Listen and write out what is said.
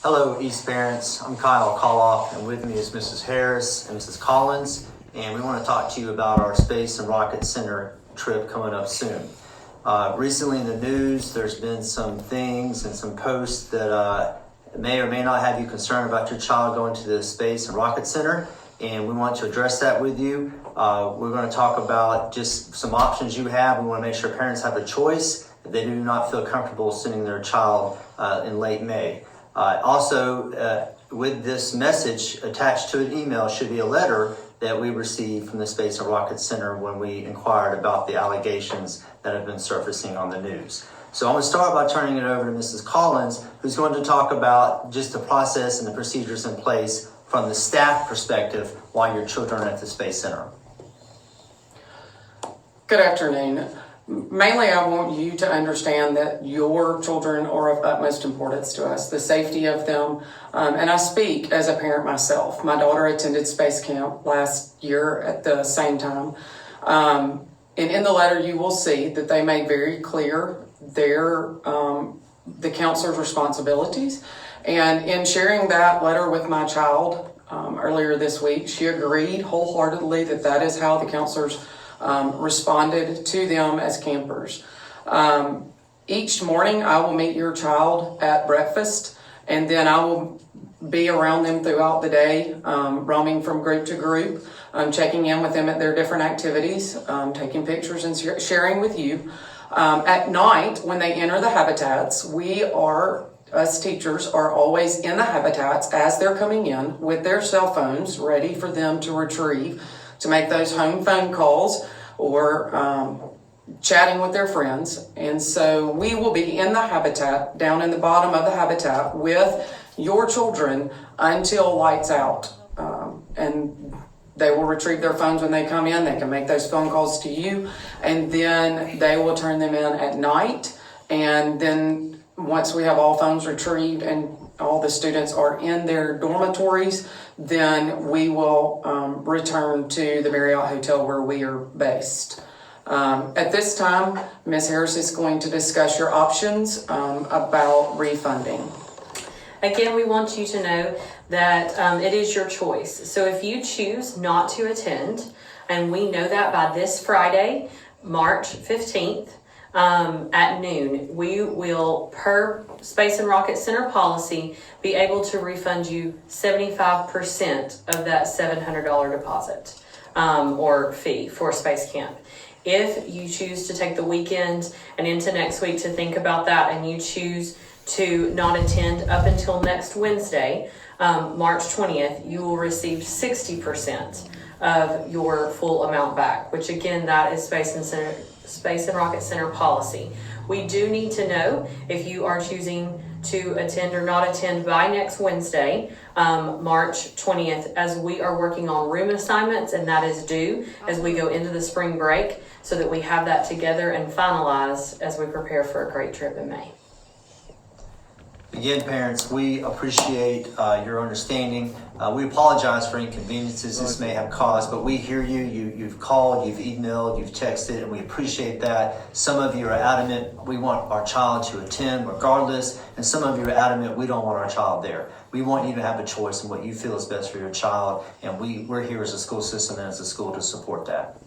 Hello, East parents. I'm Kyle Koloff, and with me is Mrs. Harris and Mrs. Collins, and we want to talk to you about our Space and Rocket Center trip coming up soon. Recently in the news, there's been some things and some posts that may or may not have you concerned about your child going to the Space and Rocket Center, and we want to address that with you. We're going to talk about just some options you have. We want to make sure parents have a choice if they do not feel comfortable sending their child in late May. Also, with this message attached to an email should be a letter that we received from the Space and Rocket Center when we inquired about the allegations that have been surfacing on the news. So I'm going to start by turning it over to Mrs. Collins, who's going to talk about just the process and the procedures in place from the staff perspective while your children are at the Space Center. Good afternoon. Mainly, I want you to understand that your children are of utmost importance to us, the safety of them. And I speak as a parent myself. My daughter attended Space Camp last year at the same time. And in the letter, you will see that they made very clear the counselor's responsibilities. And in sharing that letter with my child earlier this week, she agreed wholeheartedly that that is how the counselors responded to them as campers. Each morning I will meet your child at breakfast, and then I will be around them throughout the day, roaming from group to group, checking in with them at their different activities, taking pictures and sharing with you. At night, when they enter the habitats, us teachers are always in the habitats as they're coming in with their cell phones ready for them to retrieve, to make those home phone calls or chatting with their friends. And so we will be in the habitat, down in the bottom of the habitat with your children until lights out. And they will retrieve their phones when they come in. They can make those phone calls to you, and then they will turn them in at night. And then once we have all phones retrieved and all the students are in their dormitories, then we will return to the Marriott Hotel where we are based. At this time, Ms. Harris is going to discuss your options about refunding. Again, we want you to know that it is your choice. So if you choose not to attend, and we know that by this Friday, March 15th, at noon, we will, per Space and Rocket Center policy, be able to refund you 75% of that $700 deposit or fee for Space Camp. If you choose to take the weekend and into next week to think about that, and you choose to not attend up until next Wednesday, March 20th, you will receive 60% of your full amount back, which again, that is Space and Rocket Center policy. We do need to know if you are choosing to attend or not attend by next Wednesday, March 20th, as we are working on room assignments, and that is due as we go into the spring break, so that we have that together and finalized as we prepare for a great trip in May. Again, parents, we appreciate your understanding. We apologize for inconveniences this may have caused, but we hear you. You've called, you've emailed, you've texted, and we appreciate that. Some of you are adamant we want our child to attend regardless, and some of you are adamant we don't want our child there. We want you to have a choice in what you feel is best for your child, and we're here as a school system and as a school to support that.